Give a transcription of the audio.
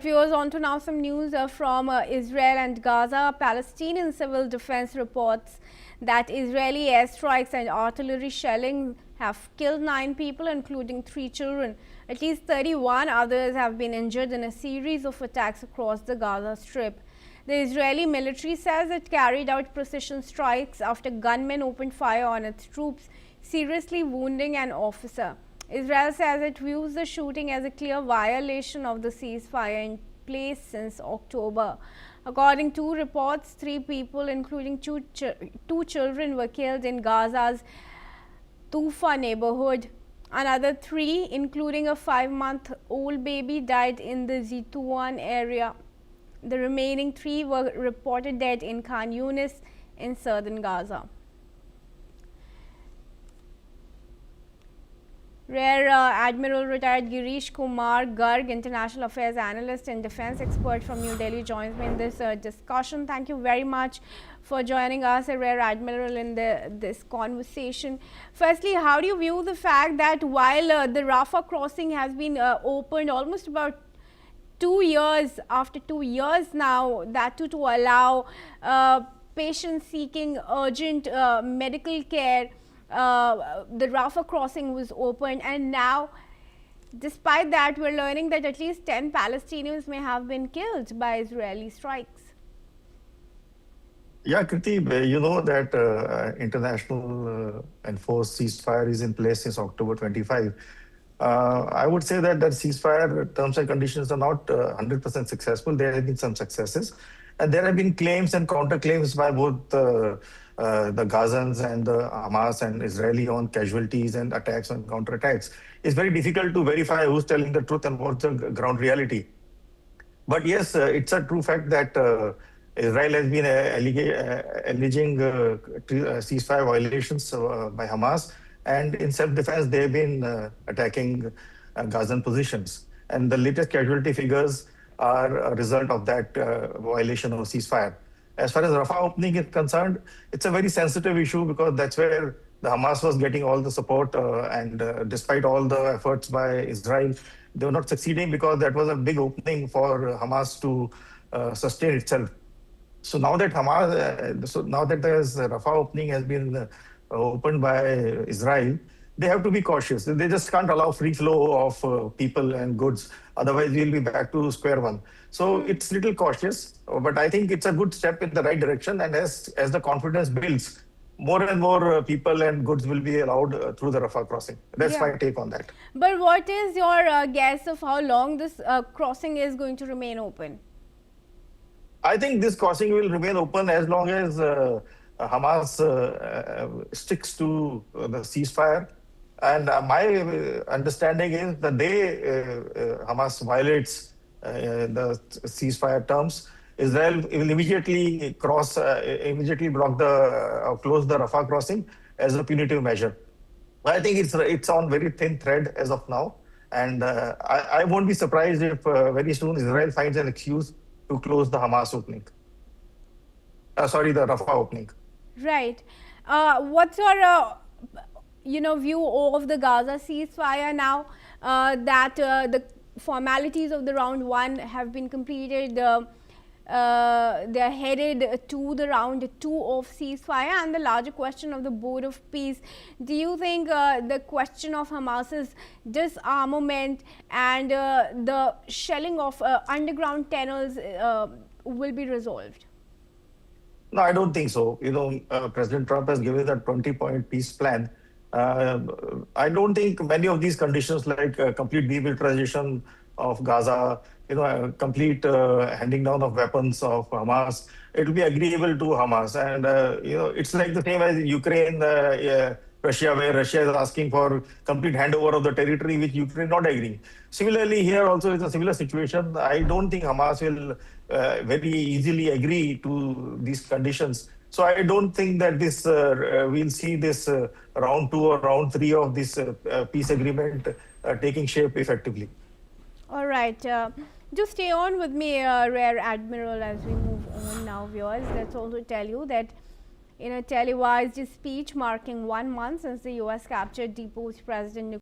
Viewers, on to now some news from Israel and Gaza. Palestinian civil defense reports that Israeli airstrikes and artillery shelling have killed 9 people, including 3 children. At least 31 others have been injured in a series of attacks across the Gaza Strip. The Israeli military says it carried out precision strikes after gunmen opened fire on its troops, seriously wounding an officer. Israel says it views the shooting as a clear violation of the ceasefire in place since October. According to reports, 3 people, including two children, were killed in Gaza's Tufa neighborhood. Another 3, including a 5-month-old baby, died in the Zituan area. The remaining 3 were reported dead in Khan Yunis in southern Gaza. Rear Admiral retired Girish Kumar Garg, international affairs analyst and defense expert from New Delhi, joins me in this discussion. Thank you very much for joining us, Rear Admiral, in this conversation. Firstly, how do you view the fact that while the Rafah crossing has been opened almost about 2 years, after 2 years now, that to allow patients seeking urgent medical care, the Rafah crossing was opened, and now despite that we're learning that at least 10 Palestinians may have been killed by Israeli strikes? Yeah, Kriti, you know that international enforced ceasefire is in place since October 25. I would say that ceasefire terms and conditions are not 100% successful. There have been some successes, and there have been claims and counterclaims by both the Gazans and the Hamas and Israeli on casualties and attacks and counterattacks. It's very difficult to verify who's telling the truth and what's the ground reality. But yes, it's a true fact that Israel has been alleging ceasefire violations by Hamas, and in self-defense, they've been attacking Gazan positions. And the latest casualty figures are a result of that violation of ceasefire. As far as Rafah opening is concerned, it's a very sensitive issue because that's where the Hamas was getting all the support, and despite all the efforts by Israel, they were not succeeding because that was a big opening for Hamas to sustain itself. So now that there's Rafah opening has been opened by Israel, they have to be cautious. They just can't allow free flow of people and goods. Otherwise, we'll be back to square one. So it's a little cautious, but I think it's a good step in the right direction. And as the confidence builds, more and more people and goods will be allowed through the Rafah crossing. That's my take on that. But what is your guess of how long this crossing is going to remain open? I think this crossing will remain open as long as Hamas sticks to the ceasefire. And my understanding is that Hamas violates the ceasefire terms, Israel will immediately close the Rafah crossing as a punitive measure. I think it's on very thin thread as of now, and I won't be surprised if very soon Israel finds an excuse to close the Hamas opening. The Rafah opening. Right. What's your view of the Gaza ceasefire now that the formalities of the round 1 have been completed? They're headed to the round 2 of ceasefire, and the larger question of the Board of Peace. Do you think the question of Hamas's disarmament and the shelling of underground tunnels will be resolved? No, I don't think so. President Trump has given a 20-point peace plan. I don't think many of these conditions, like complete demilitarization of Gaza, complete handing down of weapons of Hamas, it will be agreeable to Hamas. And, it's like the same as Ukraine, Russia, where Russia is asking for complete handover of the territory, which Ukraine is not agreeing. Similarly, here also is a similar situation. I don't think Hamas will very easily agree to these conditions. So I don't think that we'll see this round 2 or round 3 of this peace agreement taking shape effectively. All right. Just stay on with me, Rear Admiral, as we move on now, viewers. Let's also tell you that in a televised speech marking 1 month since the US captured deposed President